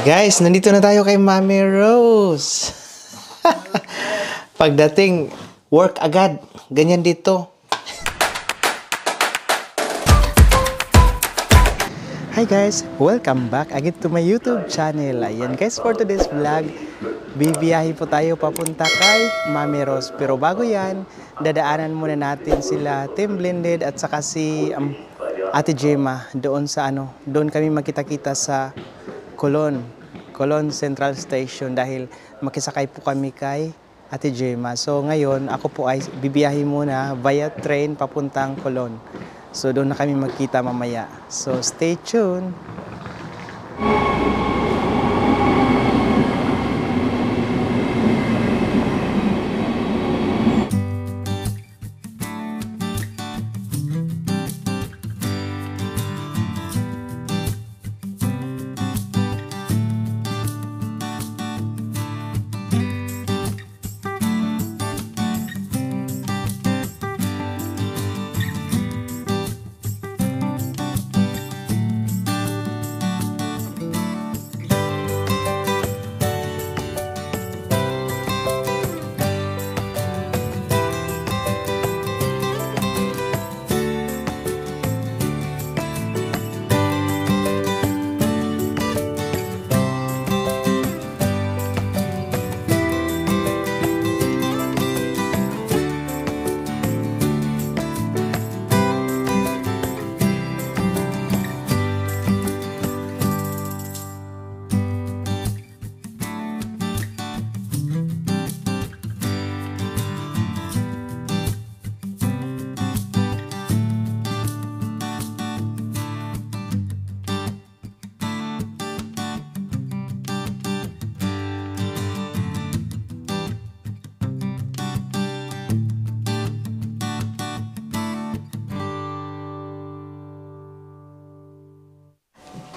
Guys, nandito na tayo kay Mami Rose. Pagdating, work agad. Ganyan dito. Hi guys, welcome back again to my YouTube channel. Ayan guys, for today's vlog, bibiyahe po tayo papunta kay Mami Rose. Pero bago yan, dadaanan muna natin sila Team Blended at saka si Ate Gemma doon sa doon kami magkita-kita sa Colon Central Station dahil makisakay po kami kay Ate Gemma. So ngayon, ako po ay bibiyahe muna via train papuntang Colon. So doon na kami magkita mamaya. So stay tuned.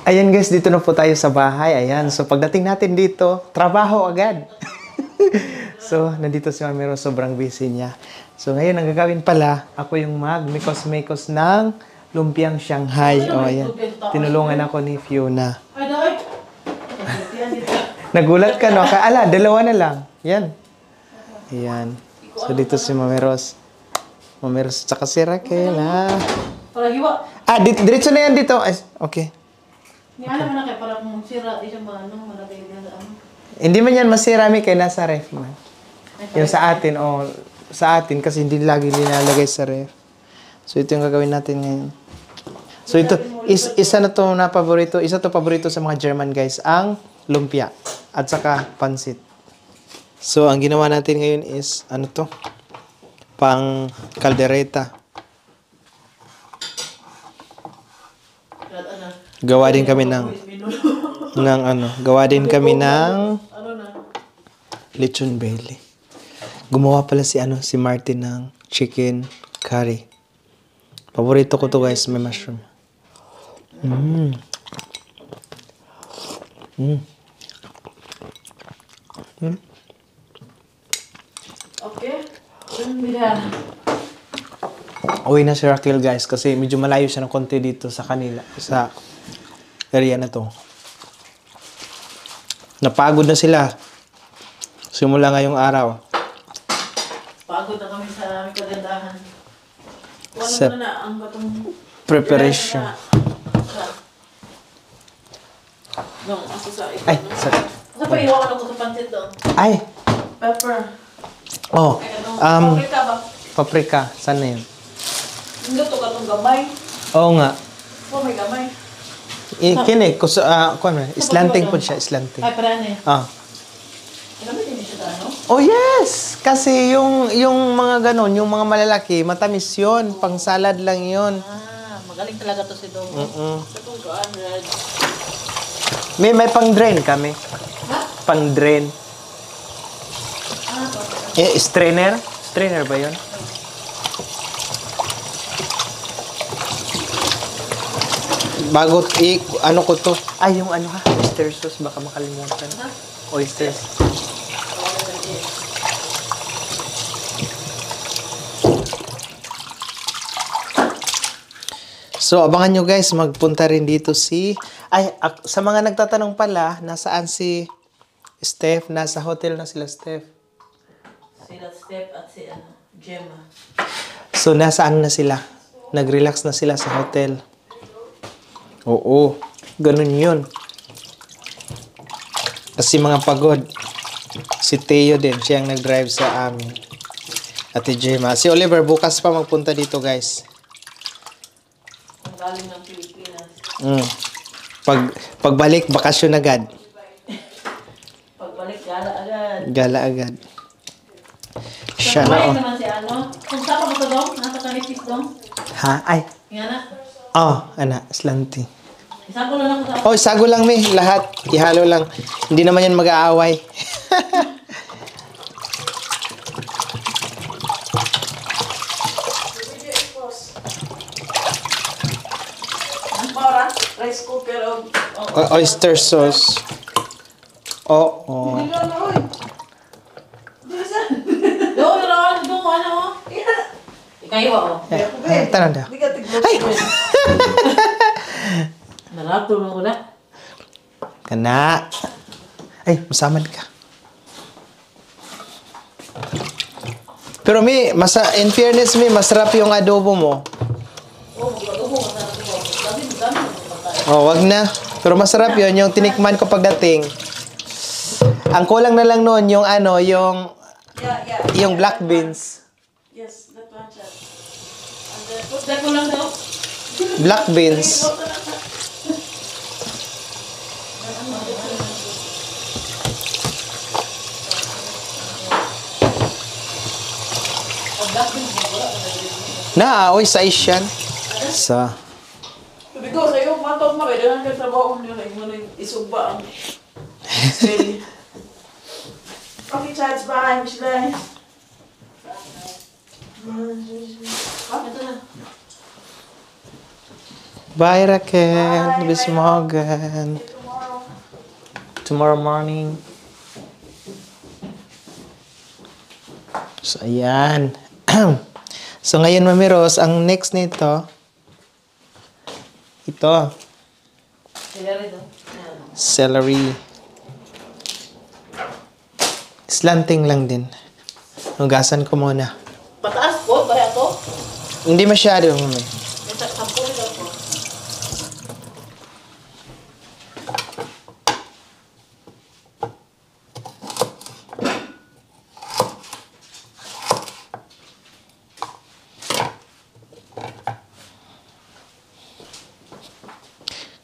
Ayan guys, dito na po tayo sa bahay. Ayan, so pagdating natin dito, trabaho agad. So, nandito si Mami Rose, sobrang busy niya. So, ngayon, ang gagawin pala, ako yung mag-mikos-mikos ng lumpiang Shanghai. O, ayan. Tinulungan ako ni Fiona. Nagulat ka, no? Ala, dalawa na lang. Yan. Ayan. So, dito si Mami Rose. Mami Rose, tsaka si Raquel, ha? Diretso na yan dito. Okay. Alam mo na kaya para kung sira, isang malagay na Hindi man yan masira, kay nasa ref man. Yung sa atin, sa atin kasi hindi lagi nilalagay sa ref. So ito yung gagawin natin ngayon. So ito, isa na to na paborito, isa to paborito sa mga German guys, ang lumpia at saka pansit. So ang ginawa natin ngayon is, pang kaldereta. Gawa din kami ng lechon belly. Gumawa pala si Martin ng chicken curry. Paborito ko to guys, may mushroom. Okay. Uwi na si Raquel guys kasi medyo malayo siya ng konti dito sa kanila, sa area na to. Napagod na sila. Simula ngayong araw. Pagod na kami sa aming kagandahan. Sa na ang batong preparation. Ako sa ito. Ay, sorry. Kasi pa iwakan ako sa pansit doon. Ay! Pepper. Paprika ba? Paprika. Saan na yun? Luto ka itong gamay. Oo nga. May gamay. Kini, islanting po siya, islanting. Ay, parang eh. Gamay din siya ano? Oh yes! Kasi yung mga ganon, yung mga malalaki, matamis yun. Pang salad lang yun. Magaling talaga to si Dong. Itong gaan, red. May pang-drain kami. Ha? Pang-drain. Strainer? Strainer ba yun? Bago ko to. Ay, yung oyster sauce, baka makalimutan. Oyster sauce. So, abangan nyo guys, magpunta rin dito sa mga nagtatanong pala, nasaan si Steph? Nasa hotel na sila, Steph. Sila Steph at si Gemma. So, nasaan na sila? Nag-relax na sila sa hotel. Oo, ganun yun. Kasi mga pagod. Si Teo din, siya ang nag-drive sa amin. Ate Gemma. Si Oliver, bukas pa magpunta dito guys. Ang galing ng Pilipinas. Pagbalik, bakasyon agad. Pagbalik, gala agad. Gala agad. Siya Kumain na, naman si ano. Kung saan pa ba ito dong? Nasa kanipis dong? Ha? Ay. Nga na. Ana, slanty. Isa ko lang ako sa... Sago lang may lahat. Ihalo lang. Hindi naman yan mag-aaway. Rice cooker o... Oyster sauce. Oo. Doon, ano? Ikayo ako. Tanong daw. Ay! Narato mo ko na. Kana. Ay, masamad ka. Pero in fairness masarap yung adobo mo. Wag na. Pero masarap yun, yung tinikman ko pagdating. Ang kulang na lang noon yung yung black beans. Yes, that one shot. And then, put that ko lang daw. Black beans. Oy, sa Asian. Sa. Sabi ko, sa'yo, matog mo kayo. Dahan ka trabaho mo na isugba ang... Okay, chats, bye. Wish bye. Ito na. Bye, Raquel. Bis morgen. Tomorrow morning. So, ayan. So, ngayon, Mami Rose, ang next nito, ito, Sila rin ito. celery. Slanting lang din. Hugasan ko muna. Pataas po, kaya ito. Hindi masyado, Mami. Sampo rin ako.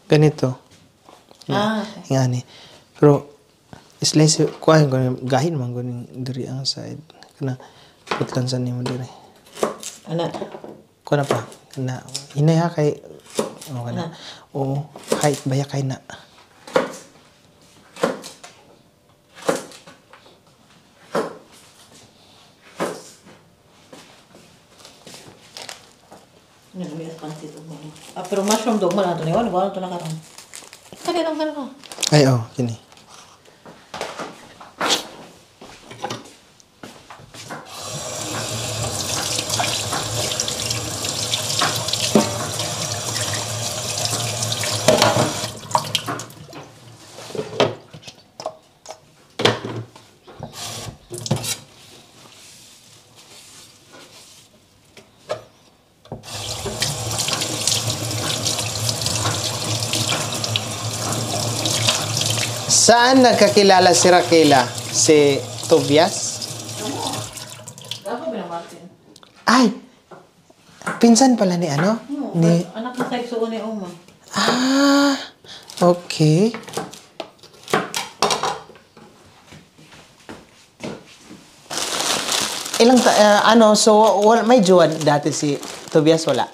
Ganito. Okay. Nga ni. Pero, slice, kuhain ko, gahin man ko diri ang side. Kana, putlan sa nimo diri. Ano? Kuha na pa. Kana, hinay ha kay, kana. Oo, kahit baya kay na. Pero mushroom dog mo na ito. Wala ito na karoon. Kaya lang ka. Ay, kini. Saan nagkakilala si Raquela? Si Tobias? Ako ba na Martin? Ay! Pinsan pala ni ano? Ni... Anak na sa iksuon ni Oma. Okay. So, may jowa dati si Tobias, wala?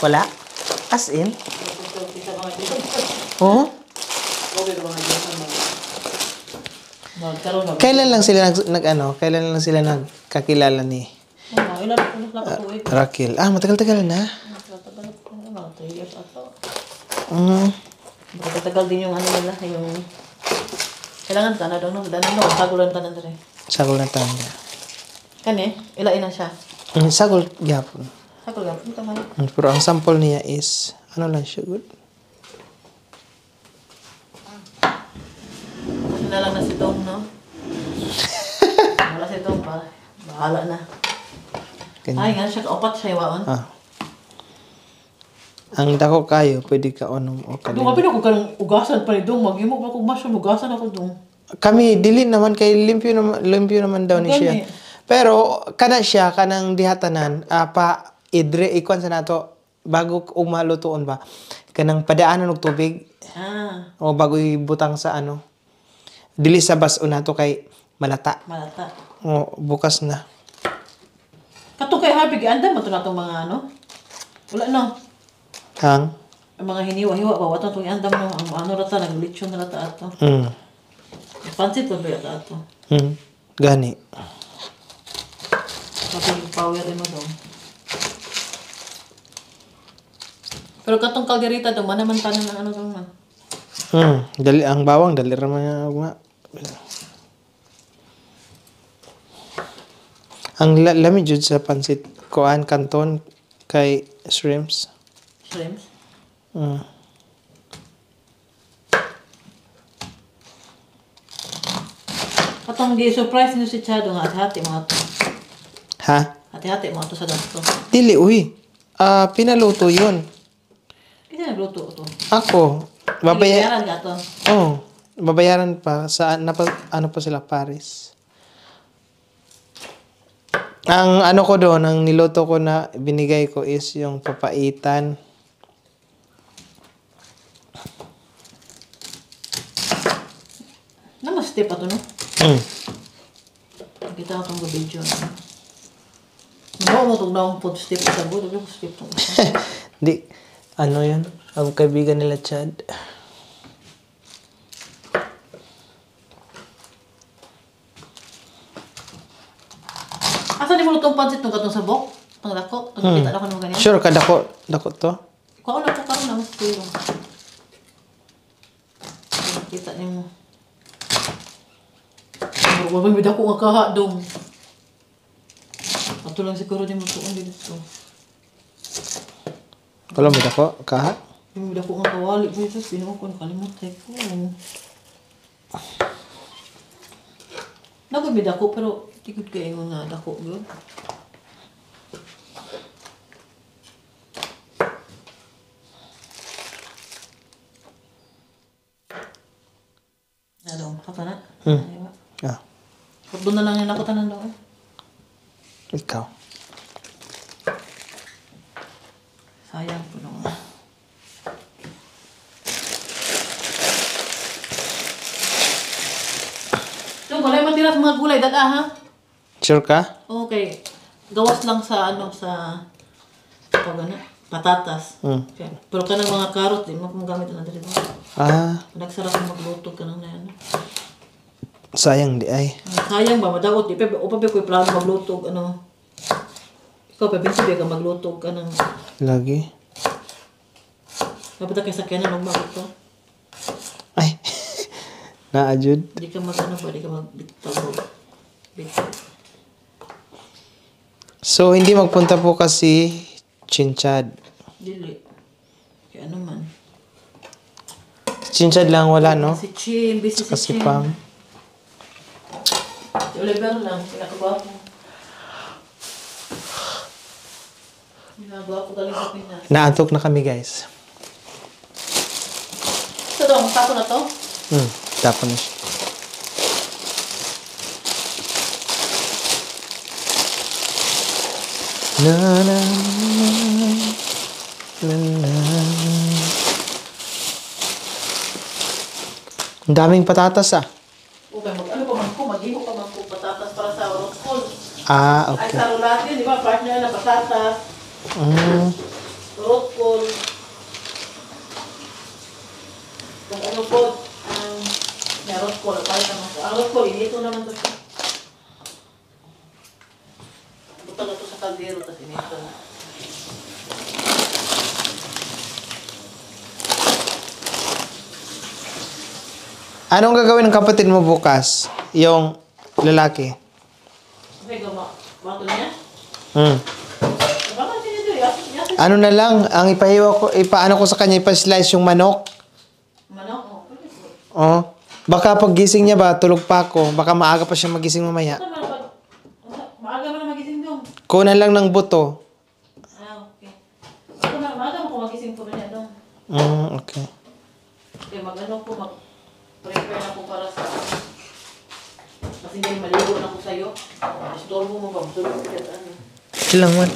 Wala? As in? Oo? Kailan lang sila kailan lang sila nagkakilala ni Ilan lang ako ito. Raquel? Matagal-tagal na. Matagal ko na mga 3 years ato. Matagal din yung ano nila, yung... Kailangan ka na daw, no? Sagulan ka na rin. Sagol na tanda. Kani, ilain na siya. Sagol, gyapon. Sa ko lang, punta man. Pero ang sample niya is, ano lang siya, good? Na lang na si Dong, no? Wala si Dong pa. Bahala na. Ganyan. Ay, nga siya, kaupat siya, iwaon. Ah. Ang dako kayo, pwede ka onom o Dong, kalin. kapin ako kanang ugasan pa ni Dong. Mag-imo pa kung mushroom, ugasan ako, Dong. Kami, dili naman kay limpyo naman daw ni siya. Gani. Pero, kana siya, kanang dihatanan, pa, idre, ikon sa nato, bago umalutoon ba, kanang padaanan og tubig, Ah, o bago ibutang sa ano, dili sa baso nato kay malata. malata. O, bukas na. Kato kay Harvey, gianda mo ito na itong mga ano? Wala no. Hang? Ang mga hiniwa-hiwa ba? Wala itong iandam no. Ang ano rata, nag-lechon na rata ato. Pansit ko ba yata ato? Gani. Kapag yung power mo daw. Pero katong kalderita daw, manaman tanan ng ano daw man. Dali, ang bawang, dali raman nga. Ang lamig jud sa pansit, kuan kanton, kay shrimps. Shrimps? Katong gi-surprise nyo si Chado nga, hati-hati mga to. Ha? Hati-hati mga to sa dato. Dili, uy. Pinaluto yun. Kasi nagluto ko to. Ako, babayaran. Bayaran ka to. Oh, babayaran pa sa ano pa sila Paris. Ang ano ko doon, ang niluto ko na binigay ko is yung papaitan. Namas step ato no? Kita ko itong video. Nabawa mo itong naong food step sa good. Sabi ko step itong isa. Di, ano yun? Ang kaibigan nila Chad. Asa di mo itong pansit itong katong sabok? Itong dako? Itong kita na ko naman ganyan? Sure ka, dako to? Kung ano po karoon naman sa tulong. Kita niyo mo. Wala may dako nga kaha dong. Ato lang siguro di mo tuon dito. Wala mo dako, kaha? May dako nga kawali. Jesus, pinuha ko nakalimutan ko. Nagawin dako pero tikod kayo nga dako yun. Ano, kata na? Ah, Doon na lang yung nakutan ng doon. ikaw. Sayang po naman. So, wala yung matiras mga gulay, dada ha? Sure ka? Okay. Gawas lang sa ano, sa pagana, patatas. Okay. Pero kanang mga karot, di mo gamit na dito. Nagsarap mo magluto ka nang na yan. Sayang di ay. Sayang ba, madawot. Di pa, o pa ba ko'y plano magluto, ano. Ikaw pa, binsabi ka magluto ka ng... Lagi. Kapita kay sakyan na magmagot ko. Ay. Naajud. Di ka mag-ano ba, di ka mag-bitabo. So, hindi magpunta po kasi Chinchad. Dili. Kaya ano man. Chinchad lang wala, no? Si Chin, busy si Kasi Chin. Pam. Si Oliver lang, pinakagwapo. Pinakagwapo galing sa Pinas. Naantok na kami, guys. So, dong, tapo na to? Tapon na siya. Na na na na. Ang daming patatas ah. Okay, ano pa man ko, mag-iho pa man ko patatas para sa rotkol. Ay, Okay. sa rulati, di ba? Partner na patatas, rotkol. Kung ano po, ang rotkol, para naman ko. Ang rotkol, inito naman to siya. Punta na to sa kaldero, tapos inito na. Anong gagawin ng kapatid mo bukas? Yung lalaki. Okay, gama. Bato niya? Hmm. Baka siya dito eh. Ano na lang, ang ipaano ko sa kanya, ipa-slice yung manok. Manok, oh. Pwede po. Oh. Baka pag gising niya ba, tulog pa ako. Baka maaga pa siya magising mamaya. Ano naman pag... Maaga mo na magising dong. Kunan lang ng buto. Okay. Ako na, maaga mo kung magising po na niya dong. Okay. Kaya mag-ano po, mag-prepare na po para sa... Kasi hindi maligo na po sa'yo. Istorbo mo ba? Tulog ka ano. Ilang man.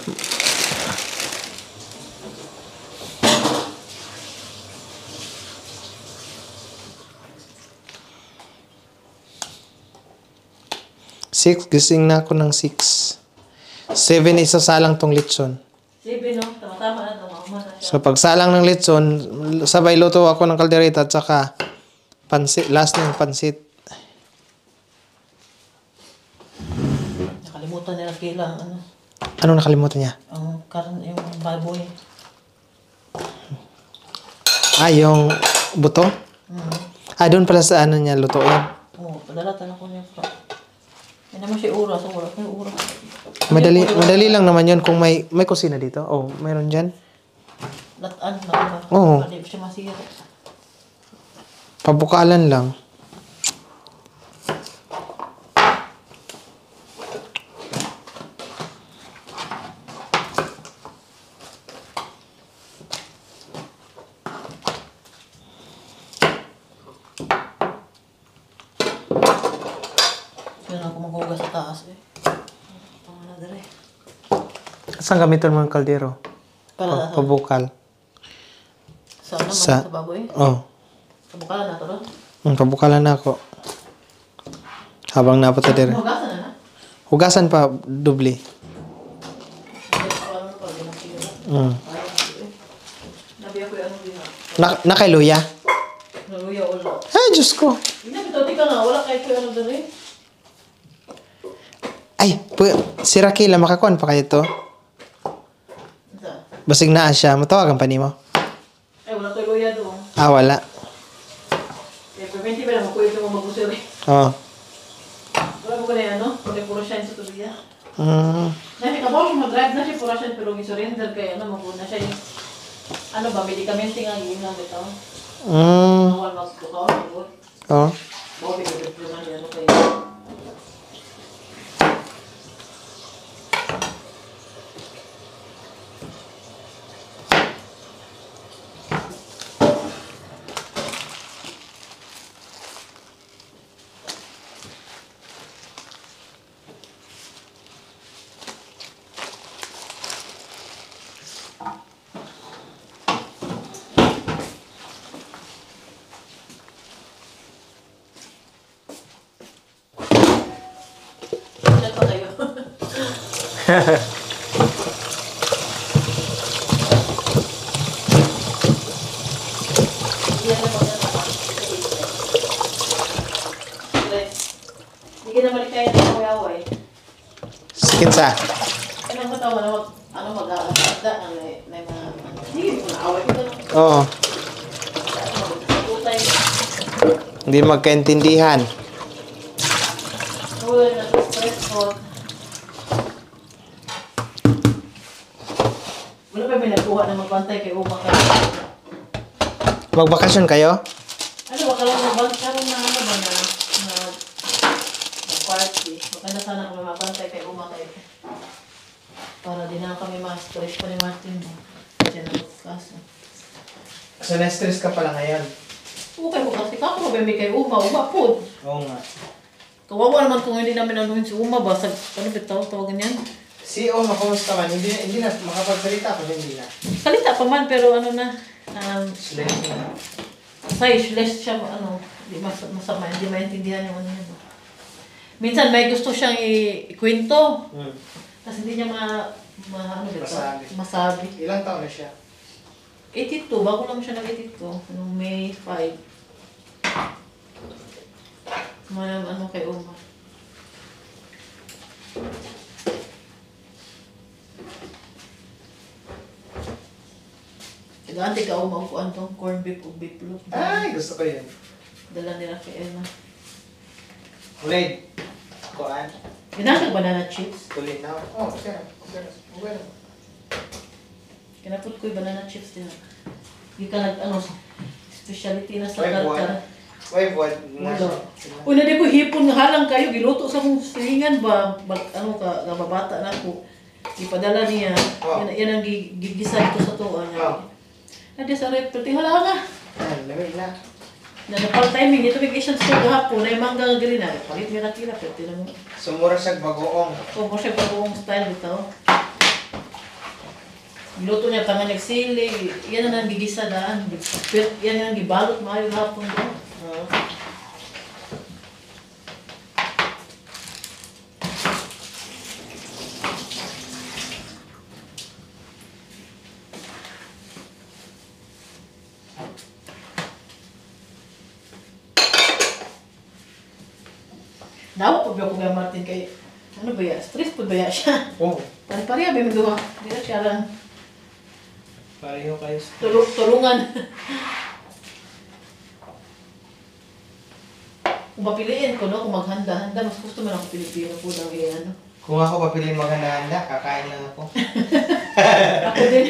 Six, gising na ako ng 6. 7 isasalang tong litson. 7, no? Tama-tama na, tumama na siya. So pag salang ng litson, sabay luto ako ng kaldereta at saka pansit, last na yung pansit. Nakalimutan nila kailang, ano, Anong nakalimutan niya? ang yung baboy. Yung buto? Doon pala sa ano niya, luto yan. Oo, padalatan ako niya. Hindi naman siya oras, so wala kayo oras. Madali lang naman yun kung may kusina dito. Oh, mayroon dyan. Lataan na. Oo. Hindi siya masira. Pabukalan lang. Kaya na ako maghugas sa taas eh. Pangalan dere. Saan gamitin mo yung kaldero? Para sa Pabukal. naman Sa- sa baboy. Oh. Kabukalan na to, no? Pabukalan na ako. Habang napata dire. Hugasan na na. Hugasan pa, dubli. Parang pag ginasira. Nabi ako yung ano din ha. Nakailuya? Naluya ulo. Ay, Diyos ko. Hindi na ka nga. Wala kayo yung ano dere. Ay, si Rakila, makakuan pa kayo to? Isa. Basig na siya. Matawagan pa ni mo? Ay, wala kayo luya doon. Wala. Eh, preventi ba na makuha ito mo magusir eh. Oh. Wala mo ka na yan, no? Wala puro siya sa tubiya. Mm. Kasi kapag siya mag-drive na siya, puro siya pero surrender kaya ano, makuha na siya yung ano ba, medikamente nga yung ginamit ito. Nawal magbukaw, mabuot. Oh. Bawa, pinag-diploman niya, ano kayo. Diyan pa kayo. Diyan na hindi ka na balik kayo ng away-away. Sikin sa. Kaya nang matawa na mag-aasada na may mga... Hindi ko na away ko na. Oo. Hindi magkaintindihan. Uy, nasa-stress ko. Wala pa may nagkuha na magbantay kay Uma ka. Magbakasyon kayo? Ano, baka lang magbantay na ano ba na party. Baka na sana kami magbantay kay Uma kayo. Para di na kami ma-stress pa ni Martin. Siya na magkaso. So, na-stress ka pala ngayon? Okay po kasi kako mabembe kay Uma. Uma po. Oo nga. Kawawa naman kung hindi namin anuhin si Uma ba? Ano ba tawagan yan? Si Oma, kumusta man? Hindi na makapagsalita ko, hindi na. Salita pa man pero ano na. Slash na. Less siya ano. Di masama. Hindi maintindihan yung ano yun. Minsan may gusto siyang ikwento. Tapos hindi niya ano ba ito? Masabi. Ilang taon na siya? 82. Bago lang siya nag-82. Noong May 5. Ano kay Uma. Nag-aantay ka Uma kung ano corn beef o beef loaf. Ay, gusto ko yun. Dala nila kay Emma. Ulit. Kuan. Ginagag banana chips. Ulit na. Oh, okay. Okay. Kinapot ko yung banana chips din. Hindi ka nag, specialty na sa Why, boy? kalkar. Why, what? Wala. Una di ko hipon nga halang kayo, giluto sa mong silingan ba? Kababata na ko. Ipadala niya. Oh. Yan ang gigisa ito sa tuwa niya. Nadi sa rep, pati hala nga. Lamig na. Napal timing, ito big isang store hapon, na yung mangga nga gali na. Palit nga nakila, pero tinan mo. Sumura siya bagoong. So, mo siya pag-uong style dito. Giluto niya, tangan nagsili. Yan ang gigisa daan. Yan ang gibalot, maayo hapon doon. Daw po ba ko ba Martin kay ano ba ya? Stress po ba ya siya? Oh. Pare-pareha ba yung duha? Hindi na siya lang Pareho kayo. tulungan. Kung mapiliin ko, no? Kung maghanda-handa, mas gusto mo lang ako Pilipino po daw yan. Kung ako papiliin maghanda-handa, kakain lang ako. Ako din.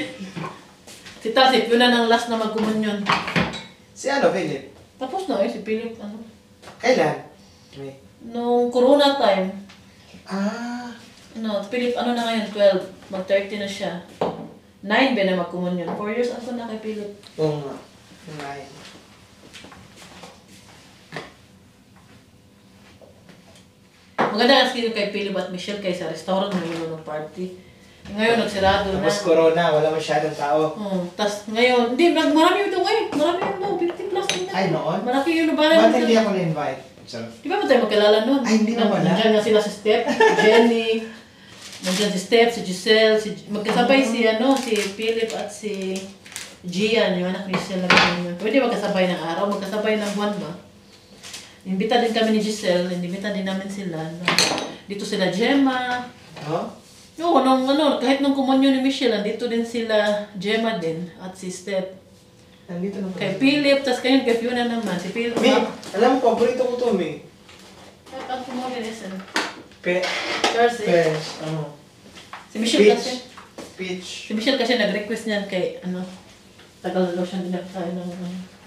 Si Tasip, yun na ng last na magkumunyon. Si ano, Philip? Tapos na si Philip, Kailan? May. Nung corona time, Philip, na ngayon, 12, mag-30 na siya. 9 ba na magkumunyon? 4 years ako na kay Philip. Oo nga. Ngayon. Maganda kasi kay Philip at Michelle kay sa restaurant ngayon ng party. Ngayon, nagsirado na. Tapos corona, wala masyadong tao. Tapos ngayon, marami ito ngayon. Marami yun daw, 50 plus din na. Ay, noon? Marami yun ba? Ba't hindi ako na-invite? Di ba tayo magkilala nun? Ay, hindi na wala. Nandiyan nga sila si Steph, si Jenny, nandiyan si Steph, si Giselle, magkasabay si Philip at si Gian, yung anak ni Giselle na ganyan. Pwede magkasabay ng araw, magkasabay ng buwan ba? Imbita din kami ni Giselle, imbita din namin sila. Dito sila Gemma. Oh? Oo, kahit nung kumonyo ni Michelle, dito din sila Gemma din at si Steph. Nandito na Kay Philip, tas kayo kay Fiona naman. Si Philip, May, alam mo, paborito ko to, May. Ang kumuli niya Jersey. Si Michelle Peach. kasi. Peach. Si Michelle kasi nag-request niyan kay, tagal na daw siyang dinakain ng,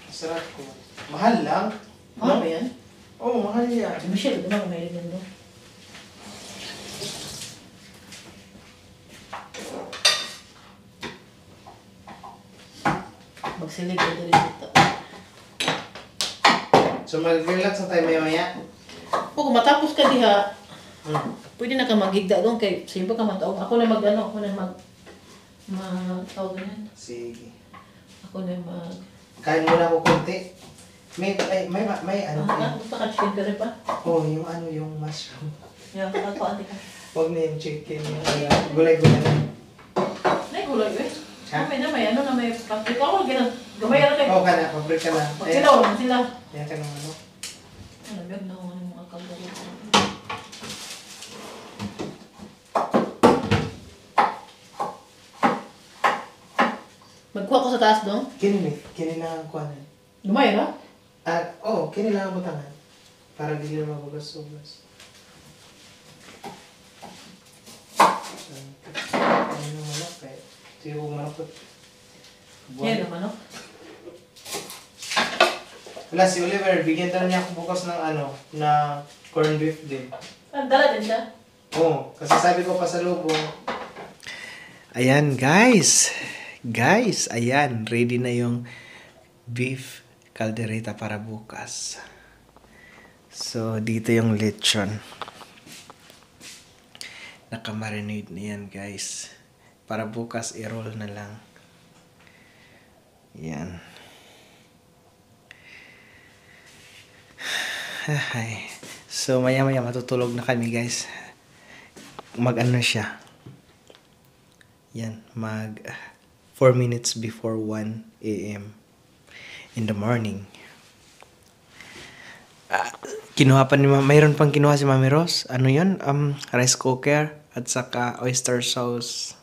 Sarap ko. Mahal lang. Mahal ba yan? Oo, mahal yan. Si Michelle, diba may rin doon? Magsilig ka din dito. So, mag-relax na tayo maya-maya. O, kung matapos ka diha, Hmm. pwede na ka magigda doon kay simple ka mataog. Ako na tawag ganyan. Sige. Ako na Kain muna ako konti. May gusto ka chicken curry pa? yung mushroom. Yeah, ako ate ka. Huwag na yung chicken, yung gulay-gulay na. Naigulay eh. Ha? May paprika ako, gamay na kayo. Oo ka na, pabrika na. Magsilaw naman sila. Yan ka ng ano. Alam na ako ng mga kagawin. Magkuha ko sa taas doon. Kini lang ang kuhanan. Gamay na? Kini lang ang butangan. Para di na mabugas-ugas. Ano yung manok eh. Ito yung manok ko. Yan naman, no? Wala, si Oliver, bigyan daw niya ako bukas ng na corned beef din. Dala din siya. Oo, kasi sabi ko pa sa lubo. Ayan guys. Guys, ayan. Ready na yung beef caldereta para bukas. So, dito yung lechon. Nakamarinate na yan guys. Para bukas, i-roll na lang. Yan. Ay. So, maya-maya matutulog na kami guys. Mag-ano siya. Yan. 4 minutes before 1 a.m. in the morning. Kinuha pa mayroon pang kinuha si Mami Ros. Ano yun? Rice cooker at saka oyster sauce.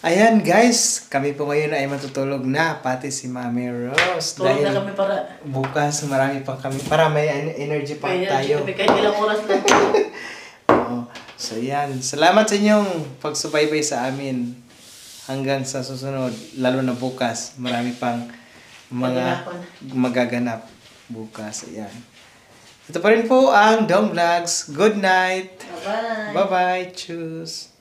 Ayan guys, kami po ngayon ay matutulog na, pati si Mami Ros. Tulog Dahil na kami para bukas marami pang kami, para may energy pa tayo. Kami kahit ilang oras lang. Oo. So yan, salamat sa inyong pagsubaybay sa amin hanggang sa susunod, lalo na bukas. Marami pang mga magaganap bukas. Ayan. Ito pa rin po ang Dong Vlogs. Good night. Bye-bye. Bye-bye. Cheers.